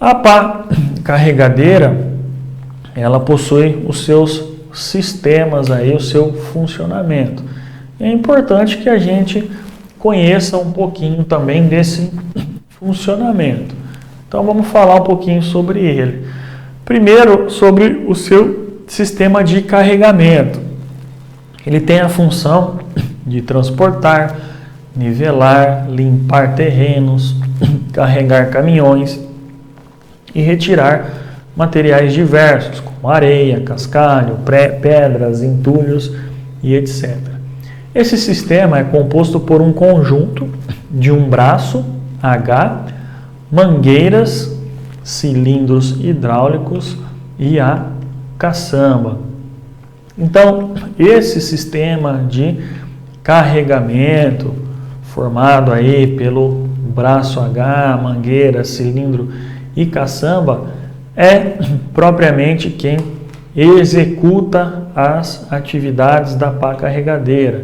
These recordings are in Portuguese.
A pá carregadeira, ela possui os seus sistemas aí, o seu funcionamento. É importante que a gente conheça um pouquinho também desse funcionamento. Então vamos falar um pouquinho sobre ele. Primeiro, sobre o seu sistema de carregamento. Ele tem a função de transportar, nivelar, limpar terrenos, carregar caminhões e retirar materiais diversos, como areia, cascalho, pedras, entulhos e etc. Esse sistema é composto por um conjunto de um braço H, mangueiras, cilindros hidráulicos e a caçamba. Então, esse sistema de carregamento formado aí pelo braço H, mangueira, cilindro e caçamba é propriamente quem executa as atividades da pá carregadeira.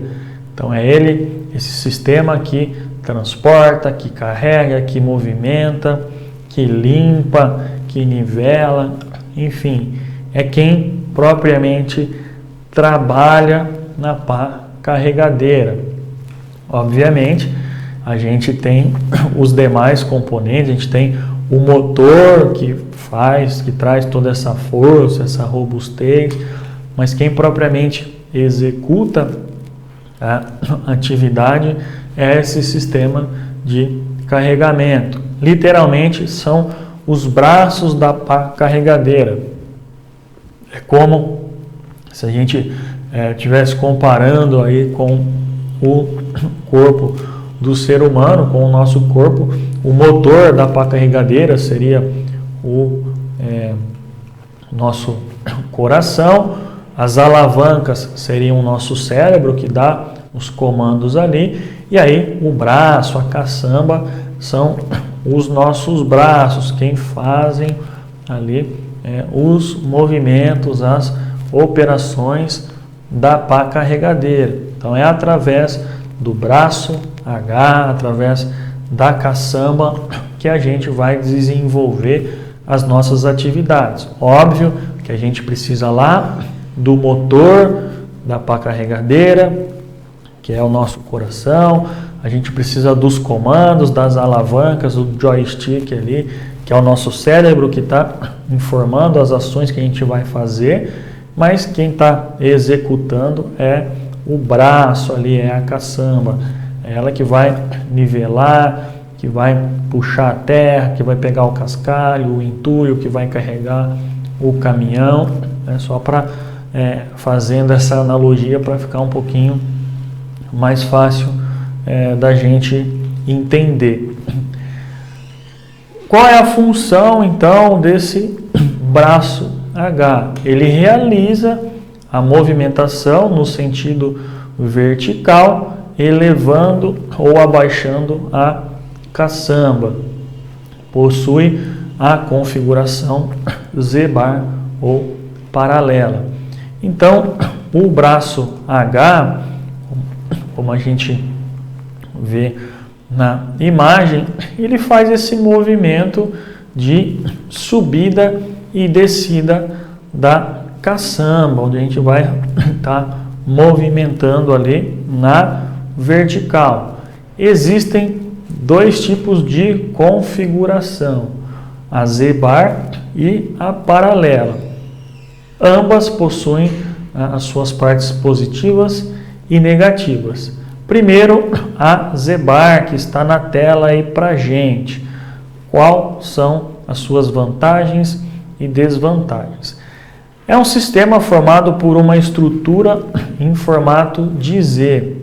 Então é ele, esse sistema que transporta, que carrega, que movimenta, que limpa, que nivela, enfim, é quem propriamente trabalha na pá carregadeira. Obviamente, a gente tem os demais componentes, a gente tem o motor que traz toda essa força, essa robustez, mas quem propriamente executa a atividade é esse sistema de carregamento. Literalmente são os braços da pá carregadeira. É como se a gente estivesse comparando aí com o corpo do ser humano, com o nosso corpo. O motor da pá carregadeira seria o nosso coração, as alavancas seriam o nosso cérebro que dá os comandos ali, e aí o braço, a caçamba são os nossos braços, quem fazem ali os movimentos, as operações da pá carregadeira. Então é através do braço H, através da caçamba, que a gente vai desenvolver as nossas atividades. Óbvio que a gente precisa lá do motor da pá carregadeira, que é o nosso coração, a gente precisa dos comandos, das alavancas, do joystick ali, que é o nosso cérebro que está informando as ações que a gente vai fazer, mas quem está executando é o braço ali, é a caçamba, é ela que vai nivelar, que vai puxar a terra, que vai pegar o cascalho, o entulho, que vai carregar o caminhão, só para fazendo essa analogia para ficar um pouquinho mais fácil da gente entender. Qual é a função então desse braço H? Ele realiza a movimentação no sentido vertical, elevando ou abaixando a caçamba. Possui a configuração Z-bar ou paralela. Então, o braço H, como a gente vê na imagem, ele faz esse movimento de subida e descida da caçamba, onde a gente vai estar movimentando ali na vertical. Existem dois tipos de configuração, a Z-bar e a paralela. Ambas possuem as suas partes positivas e negativas. Primeiro, a Z-bar, que está na tela aí para gente. Quais são as suas vantagens e desvantagens? É um sistema formado por uma estrutura em formato de Z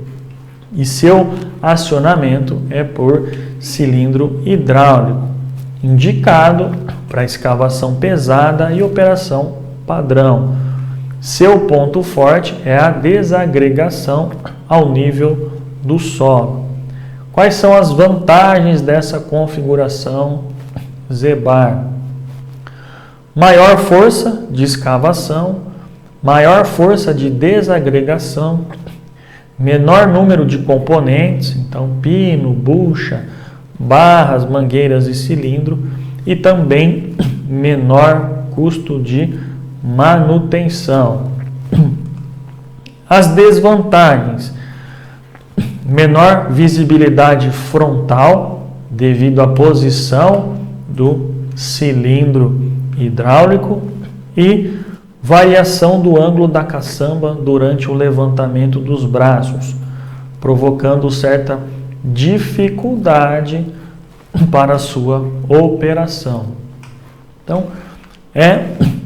e seu acionamento é por cilindro hidráulico, indicado para escavação pesada e operação padrão. Seu ponto forte é a desagregação ao nível do solo. Quais são as vantagens dessa configuração Z-bar? Maior força de escavação, maior força de desagregação, menor número de componentes, então pino, bucha, barras, mangueiras e cilindro, e também menor custo de manutenção. As desvantagens: menor visibilidade frontal devido à posição do cilindro hidráulico e variação do ângulo da caçamba durante o levantamento dos braços, provocando certa dificuldade para a sua operação. Então, é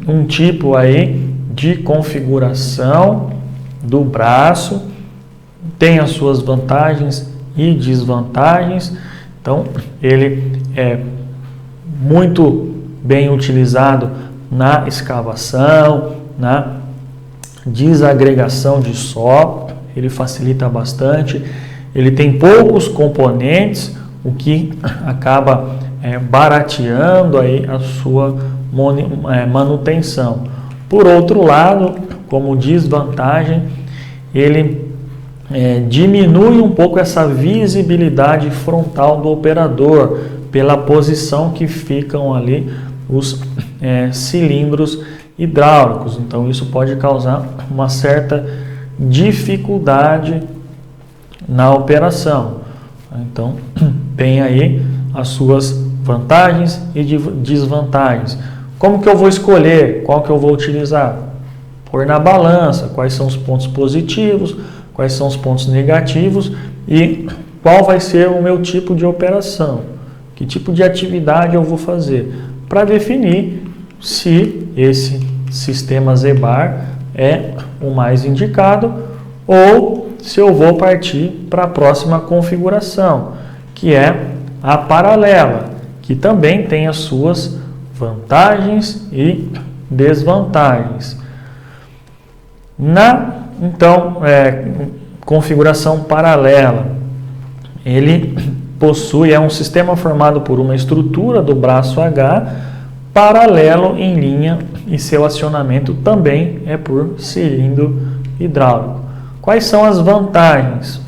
um tipo aí de configuração do braço, tem as suas vantagens e desvantagens. Então, ele é muito bem utilizado na escavação, na desagregação de solo, ele facilita bastante. Ele tem poucos componentes, o que acaba barateando aí a sua manutenção. Por outro lado, como desvantagem, ele diminui um pouco essa visibilidade frontal do operador, pela posição que ficam ali os cilindros hidráulicos. Então, isso pode causar uma certa dificuldade na operação. Então, tem aí as suas vantagens e desvantagens. Como que eu vou escolher? Qual que eu vou utilizar? Pôr na balança quais são os pontos positivos, quais são os pontos negativos e qual vai ser o meu tipo de operação, que tipo de atividade eu vou fazer, para definir se esse sistema Zebar é o mais indicado ou se eu vou partir para a próxima configuração, que é a paralela, que também tem as suas vantagens e desvantagens. Então, configuração paralela, ele possui um sistema formado por uma estrutura do braço H paralelo em linha e seu acionamento também é por cilindro hidráulico. Quais são as vantagens?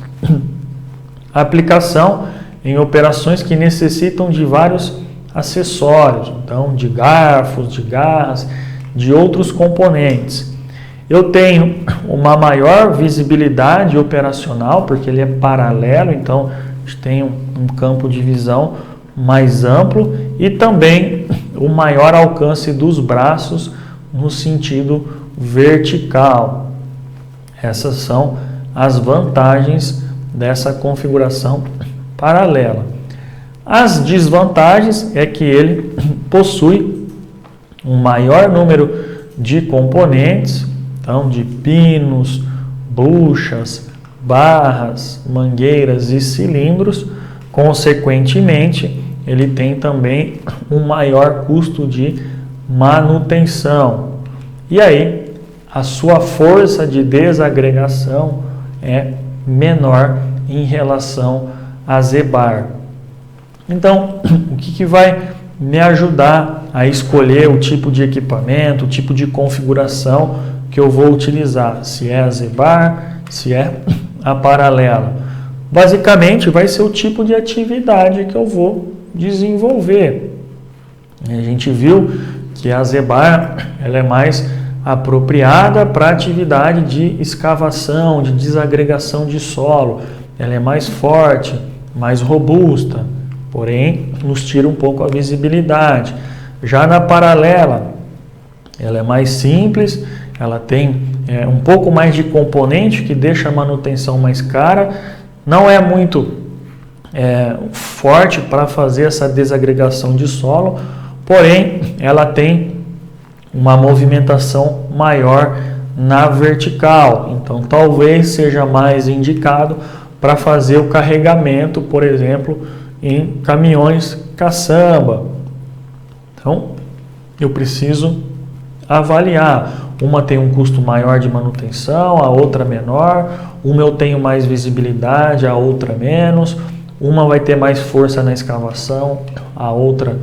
A aplicação em operações que necessitam de vários acessórios, então de garfos, de garras, de outros componentes. Eu tenho uma maior visibilidade operacional, porque ele é paralelo, então a gente tem um campo de visão mais amplo e também o maior alcance dos braços no sentido vertical. Essas são as vantagens dessa configuração paralela. As desvantagens é que ele possui um maior número de componentes, então de pinos, buchas, barras, mangueiras e cilindros. Consequentemente, ele tem também um maior custo de manutenção. E aí, a sua força de desagregação é menor em relação a Zebar. Então, o que vai me ajudar a escolher o tipo de equipamento, o tipo de configuração que eu vou utilizar? Se é a Zebar, se é a paralela. Basicamente, vai ser o tipo de atividade que eu vou desenvolver. A gente viu que a Zebar ela é mais apropriada para atividade de escavação, de desagregação de solo. Ela é mais forte, mais robusta, porém nos tira um pouco a visibilidade. Já na paralela, ela é mais simples, ela tem um pouco mais de componente que deixa a manutenção mais cara, não é muito forte para fazer essa desagregação de solo, porém ela tem uma movimentação maior na vertical, então talvez seja mais indicado para fazer o carregamento, por exemplo, em caminhões caçamba. Então, eu preciso avaliar. Uma tem um custo maior de manutenção, a outra menor. Uma eu tenho mais visibilidade, a outra menos. Uma vai ter mais força na escavação, a outra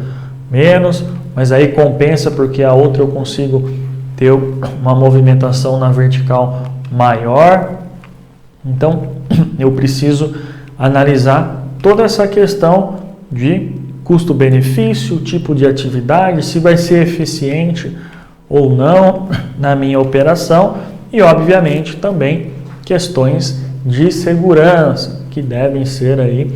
menos. Mas aí compensa porque a outra eu consigo ter uma movimentação na vertical maior. Então, eu preciso analisar toda essa questão de custo-benefício, tipo de atividade, se vai ser eficiente ou não na minha operação e, obviamente, também questões de segurança, que devem ser aí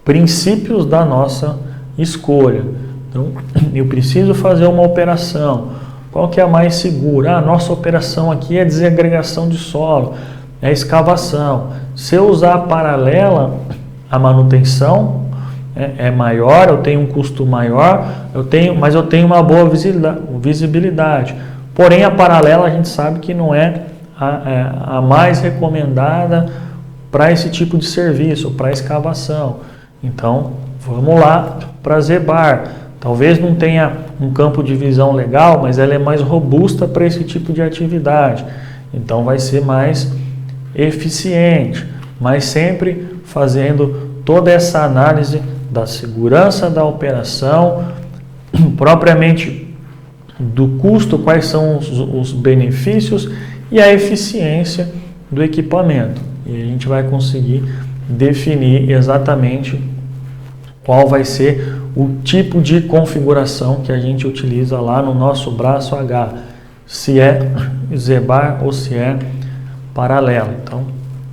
princípios da nossa escolha. Então, eu preciso fazer uma operação. Qual que é a mais segura? A nossa operação aqui é desagregação de solo, é escavação. Se eu usar a paralela, a manutenção é maior, eu tenho um custo maior, mas eu tenho uma boa visibilidade. Porém, a paralela a gente sabe que não é a mais recomendada para esse tipo de serviço, para escavação. Então, vamos lá para a Zebar. Talvez não tenha um campo de visão legal, mas ela é mais robusta para esse tipo de atividade. Então, vai ser mais eficiente, mas sempre fazendo toda essa análise da segurança da operação, propriamente do custo, quais são os benefícios e a eficiência do equipamento. E a gente vai conseguir definir exatamente qual vai ser o tipo de configuração que a gente utiliza lá no nosso braço H, se é Zebar ou se é paralela. Então,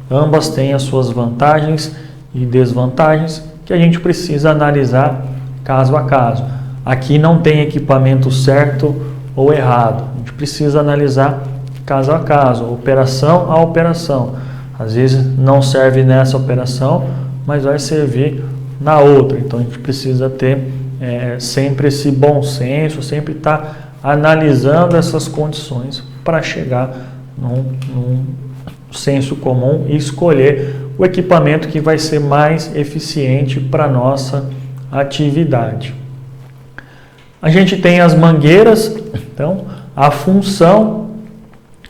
ambas têm as suas vantagens e desvantagens que a gente precisa analisar caso a caso. Aqui não tem equipamento certo ou errado. A gente precisa analisar caso a caso, operação a operação. Às vezes não serve nessa operação, mas vai servir na outra. Então a gente precisa ter sempre esse bom senso, sempre estar analisando essas condições para chegar num senso comum e escolher o equipamento que vai ser mais eficiente para a nossa atividade. A gente tem as mangueiras. Então a função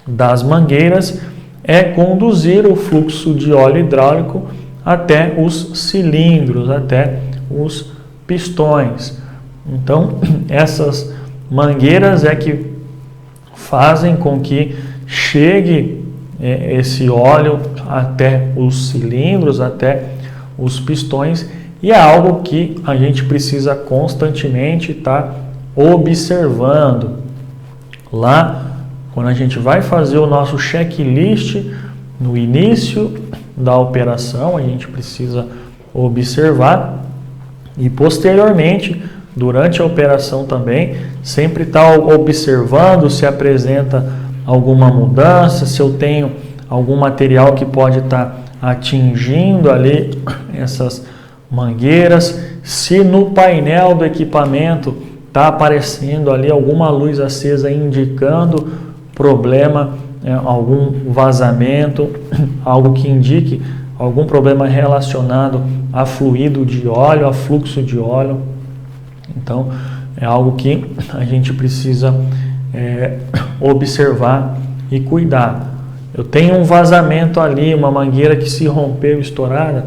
das mangueiras é conduzir o fluxo de óleo hidráulico até os cilindros, até os pistões. Então, essas mangueiras é que fazem com que chegue esse óleo até os cilindros, até os pistões, e é algo que a gente precisa constantemente estar observando. Lá, quando a gente vai fazer o nosso checklist no início da operação, a gente precisa observar e posteriormente, durante a operação também, sempre estar observando se apresenta alguma mudança, se eu tenho algum material que pode estar atingindo ali essas mangueiras, se no painel do equipamento está aparecendo ali alguma luz acesa indicando problema, algum vazamento, algo que indique algum problema relacionado a fluido de óleo, a fluxo de óleo. Então, é algo que a gente precisa observar e cuidar. Eu tenho um vazamento ali, uma mangueira que se rompeu, estourada,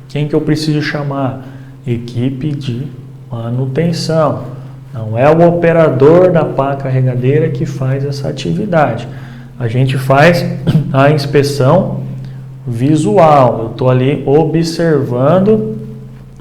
quem que eu preciso chamar? Equipe de manutenção. Não é o operador da pá carregadeira que faz essa atividade. A gente faz a inspeção visual. Eu estou ali observando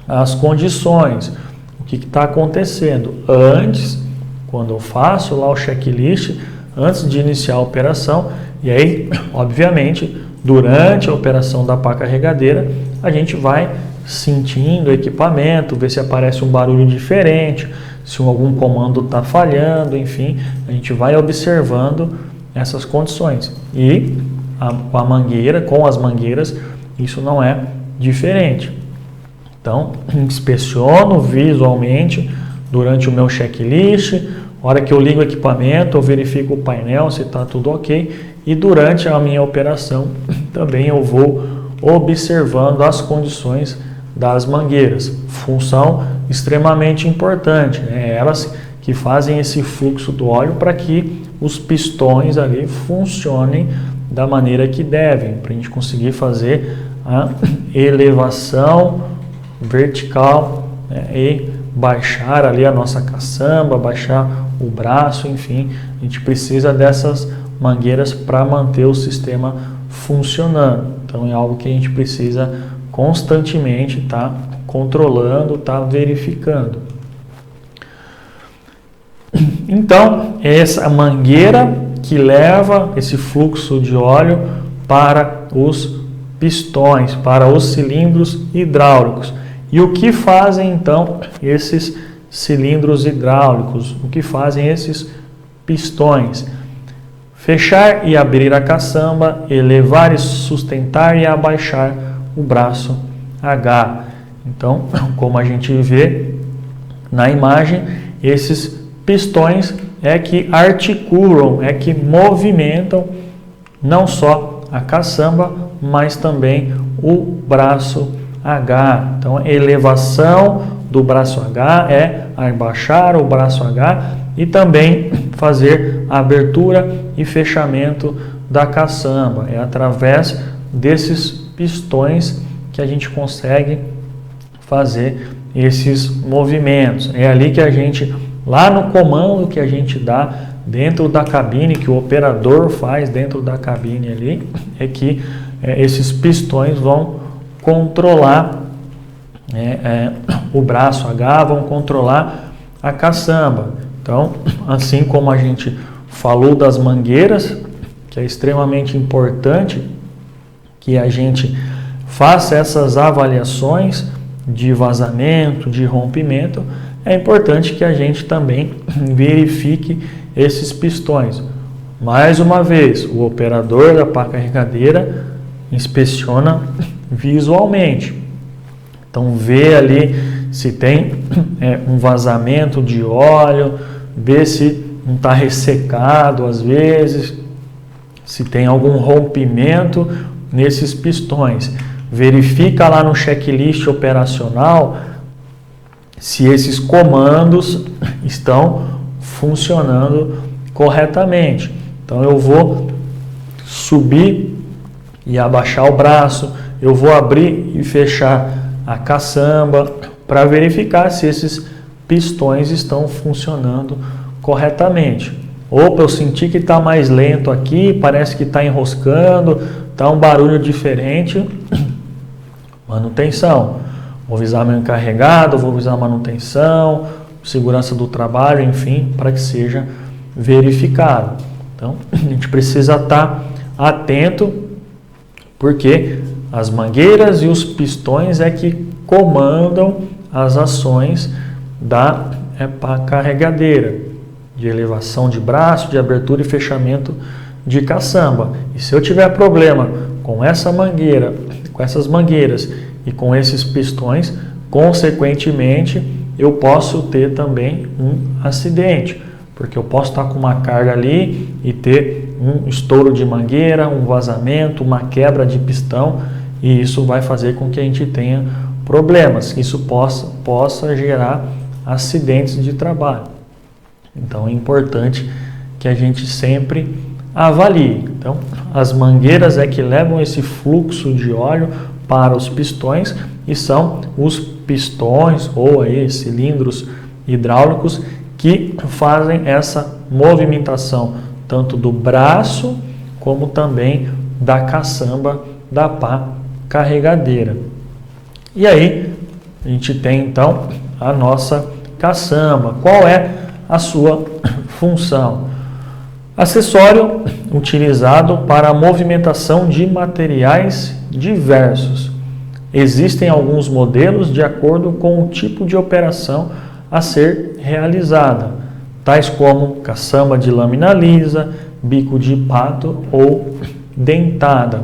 as condições, o que está acontecendo. Antes, quando eu faço lá o checklist, antes de iniciar a operação, e aí, obviamente, durante a operação da pá carregadeira, a gente vai sentindo o equipamento, ver se aparece um barulho diferente, se algum comando está falhando, enfim, a gente vai observando essas condições. E com as mangueiras, isso não é diferente. Então, inspeciono visualmente durante o meu checklist, na hora que eu ligo o equipamento, eu verifico o painel se está tudo ok, e durante a minha operação também eu vou observando as condições das mangueiras. Função extremamente importante, né? Elas que fazem esse fluxo do óleo para que os pistões ali funcionem da maneira que devem, para a gente conseguir fazer a elevação vertical, né? E baixar ali a nossa caçamba, baixar o braço, enfim, a gente precisa dessas mangueiras para manter o sistema funcionando. Então é algo que a gente precisa constantemente estar controlando, está verificando. Então, essa mangueira que leva esse fluxo de óleo para os pistões, para os cilindros hidráulicos. E o que fazem então esses cilindros hidráulicos? O que fazem esses pistões? Fechar e abrir a caçamba, elevar e sustentar e abaixar o braço H. Então, como a gente vê na imagem, esses pistões é que articulam, é que movimentam não só a caçamba, mas também o braço H. Então, a elevação do braço H é abaixar o braço H e também fazer a abertura e fechamento da caçamba. É através desses pistões que a gente consegue fazer esses movimentos. É ali que a gente, lá no comando que a gente dá dentro da cabine, que o operador faz dentro da cabine ali, é que esses pistões vão controlar o braço H, vão controlar a caçamba. Então, assim como a gente falou das mangueiras, que é extremamente importante que a gente faça essas avaliações de vazamento, de rompimento, é importante que a gente também verifique esses pistões. Mais uma vez, o operador da pá carregadeira inspeciona visualmente. Então, vê ali se tem um vazamento de óleo, vê se não está ressecado às vezes, se tem algum rompimento nesses pistões. Verifica lá no checklist operacional se esses comandos estão funcionando corretamente. Então eu vou subir e abaixar o braço, eu vou abrir e fechar a caçamba para verificar se esses pistões estão funcionando corretamente. Opa, eu senti que está mais lento aqui, parece que está enroscando, está um barulho diferente. Manutenção. Vou avisar meu encarregado, vou avisar a manutenção, segurança do trabalho, enfim, para que seja verificado. Então, a gente precisa estar atento, porque as mangueiras e os pistões é que comandam as ações da pá carregadeira, de elevação de braço, de abertura e fechamento de caçamba. E se eu tiver problema com essa mangueira, com essas mangueiras e com esses pistões, consequentemente, eu posso ter também um acidente, porque eu posso estar com uma carga ali e ter um estouro de mangueira, um vazamento, uma quebra de pistão, e isso vai fazer com que a gente tenha problemas, isso possa gerar acidentes de trabalho. Então é importante que a gente sempre avalie. Então, as mangueiras é que levam esse fluxo de óleo para os pistões, e são os pistões ou aí cilindros hidráulicos que fazem essa movimentação tanto do braço como também da caçamba da pá carregadeira. E aí a gente tem então a nossa caçamba. Qual é a sua função? Acessório utilizado para a movimentação de materiais diversos. Existem alguns modelos de acordo com o tipo de operação a ser realizada, tais como caçamba de lâmina lisa, bico de pato ou dentada.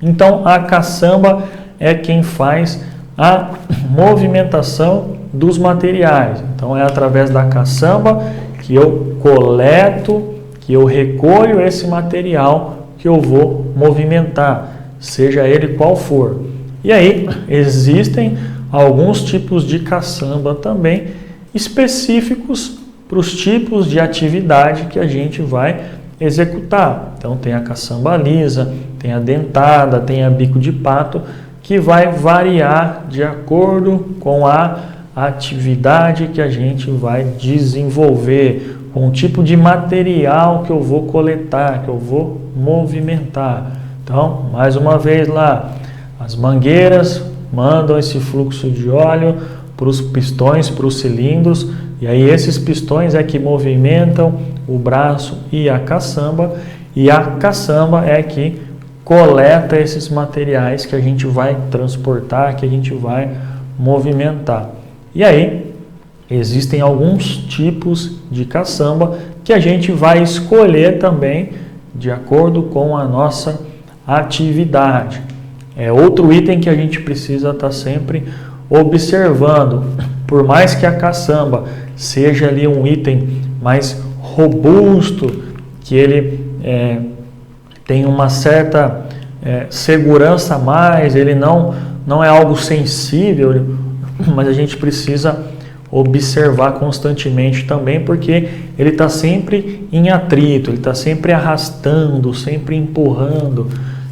Então, a caçamba é quem faz a movimentação dos materiais. Então, é através da caçamba que eu coleto, que eu recolho esse material que eu vou movimentar, seja ele qual for. E aí, existem alguns tipos de caçamba também específicos para os tipos de atividade que a gente vai executar. Então, tem a caçamba lisa, tem a dentada, tem a bico de pato, que vai variar de acordo com a atividade que a gente vai desenvolver, com o tipo de material que eu vou coletar, que eu vou movimentar. Então, mais uma vez lá, as mangueiras mandam esse fluxo de óleo para os pistões, para os cilindros, e aí esses pistões é que movimentam o braço e a caçamba é que coleta esses materiais que a gente vai transportar, que a gente vai movimentar. E aí existem alguns tipos de caçamba que a gente vai escolher também de acordo com a nossa atividade. É outro item que a gente precisa estar sempre observando. Por mais que a caçamba seja ali um item mais robusto, que ele tem uma certa segurança a mais, ele não é algo sensível, mas a gente precisa observar constantemente também, porque ele está sempre em atrito, ele está sempre arrastando, sempre empurrando.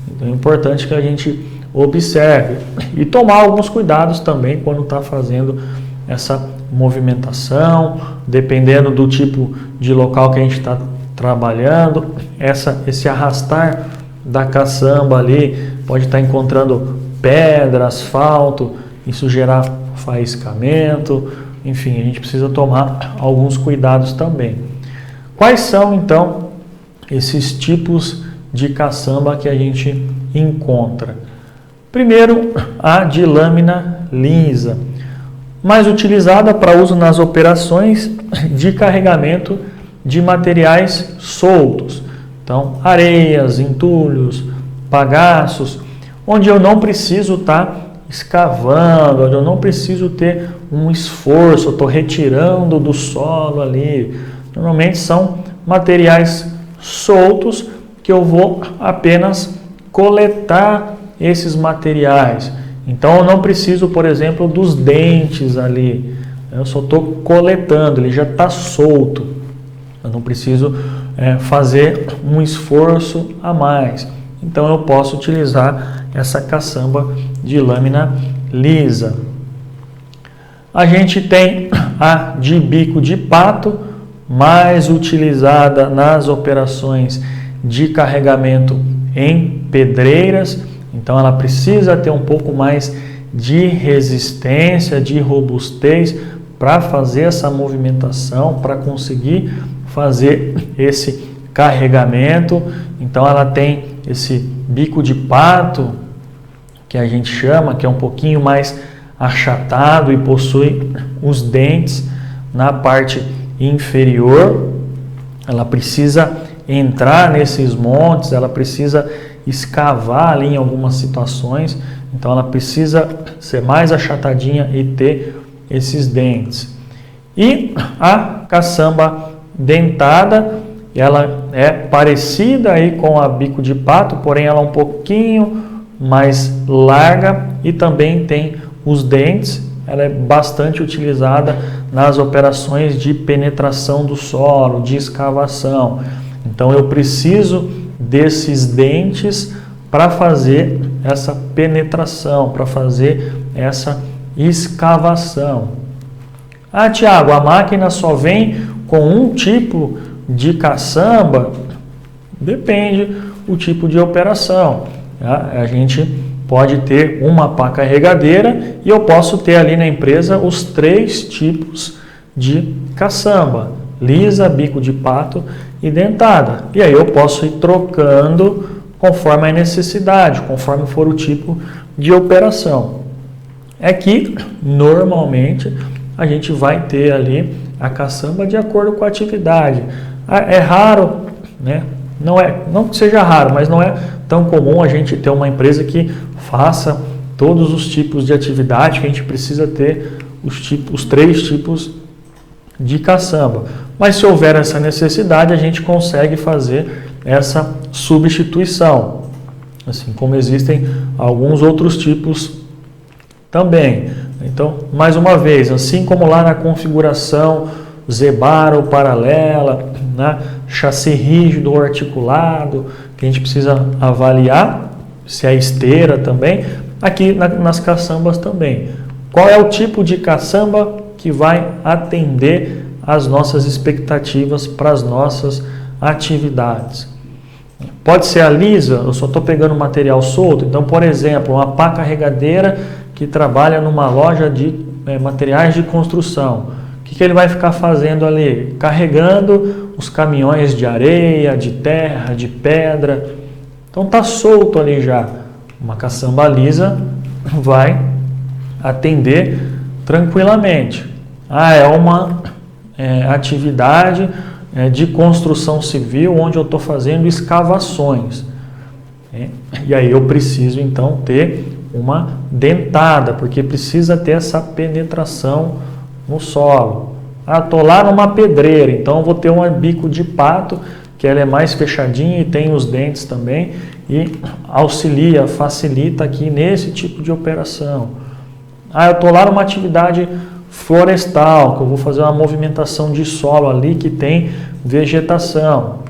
Então é importante que a gente observe e tomar alguns cuidados também quando está fazendo essa movimentação, dependendo do tipo de local que a gente está trabalhando, esse arrastar da caçamba ali pode estar encontrando pedra, asfalto, isso gerar faiscamento, enfim, a gente precisa tomar alguns cuidados também. Quais são então esses tipos de caçamba que a gente encontra? Primeiro, a de lâmina lisa, mais utilizada para uso nas operações de carregamento de materiais soltos. Então, areias, entulhos, bagaços, onde eu não preciso estar escavando, onde eu não preciso ter um esforço, eu estou retirando do solo ali. Normalmente são materiais soltos que eu vou apenas coletar esses materiais. Então eu não preciso, por exemplo, dos dentes ali. Eu só estou coletando, ele já está solto. Eu não preciso fazer um esforço a mais. Então eu posso utilizar essa caçamba de lâmina lisa. A gente tem a de bico de pato, mais utilizada nas operações de carregamento em pedreiras. Então ela precisa ter um pouco mais de resistência, de robustez para fazer essa movimentação, para conseguir fazer esse carregamento. Então ela tem esse bico de pato, que a gente chama, que é um pouquinho mais achatado e possui os dentes na parte inferior. Ela precisa entrar nesses montes, ela precisa escavar ali em algumas situações, então ela precisa ser mais achatadinha e ter esses dentes. E a caçamba dentada, ela é parecida aí com a bico de pato, porém ela é um pouquinho mais larga e também tem os dentes. Ela é bastante utilizada nas operações de penetração do solo, de escavação. Então eu preciso desses dentes para fazer essa penetração, para fazer essa escavação. Ah, Tiago, a máquina só vem com um tipo de caçamba? Depende do tipo de operação. Tá? A gente pode ter uma pá carregadeira e eu posso ter ali na empresa os 3 tipos de caçamba: lisa, bico de pato e dentada. E aí eu posso ir trocando conforme a necessidade, conforme for o tipo de operação. É que normalmente a gente vai ter ali a caçamba de acordo com a atividade. É raro, né? Não que seja raro, mas não é tão comum a gente ter uma empresa que faça todos os tipos de atividade, que a gente precisa ter os 3 tipos de caçamba. Mas se houver essa necessidade, a gente consegue fazer essa substituição, assim como existem alguns outros tipos também. Então, mais uma vez, assim como lá na configuração Z-bar ou paralela, né, chassi rígido ou articulado, que a gente precisa avaliar se é esteira também, aqui nas caçambas também. Qual é o tipo de caçamba que vai atender às nossas expectativas para as nossas atividades? Pode ser a lisa, eu só estou pegando material solto. Então, por exemplo, uma pá carregadeira que trabalha numa loja de materiais de construção, o que ele vai ficar fazendo ali? Carregando os caminhões de areia, de terra, de pedra. Então está solto ali já. Uma caçamba lisa vai atender tranquilamente. É uma atividade de construção civil onde eu estou fazendo escavações. E aí eu preciso então ter uma dentada, porque precisa ter essa penetração no solo. Estou lá numa pedreira, então eu vou ter um bico de pato, que ela é mais fechadinha e tem os dentes também, e auxilia, facilita aqui nesse tipo de operação. Eu estou lá numa atividade florestal, que eu vou fazer uma movimentação de solo ali que tem vegetação.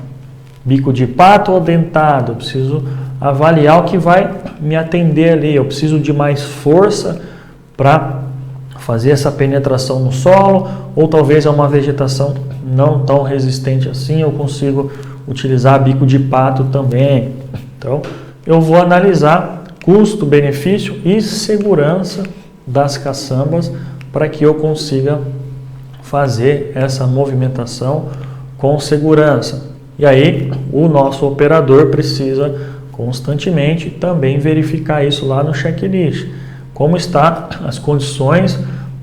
Bico de pato ou dentado, eu preciso avaliar o que vai me atender ali. Eu preciso de mais força para fazer essa penetração no solo, ou talvez é uma vegetação não tão resistente assim, eu consigo utilizar bico de pato também. Então, eu vou analisar custo, benefício e segurança das caçambas para que eu consiga fazer essa movimentação com segurança. E aí, o nosso operador precisa constantemente também verificar isso lá no checklist. Como está as condições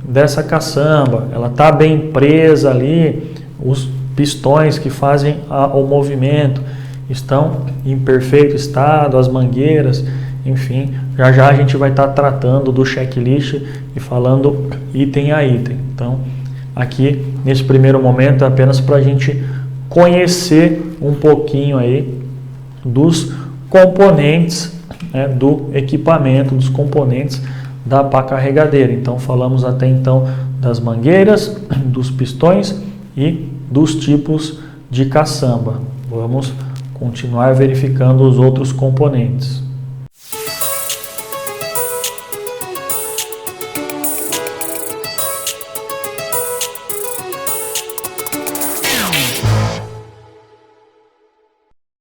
dessa caçamba? Ela está bem presa ali? Os pistões que fazem o movimento estão em perfeito estado? As mangueiras? Enfim, já a gente vai estar tratando do checklist e falando item a item. Então, aqui, nesse primeiro momento, é apenas para a gente conhecer um pouquinho aí dos componentes do equipamento, dos componentes da pá carregadeira. Então, falamos até então das mangueiras, dos pistões e dos tipos de caçamba. Vamos continuar verificando os outros componentes.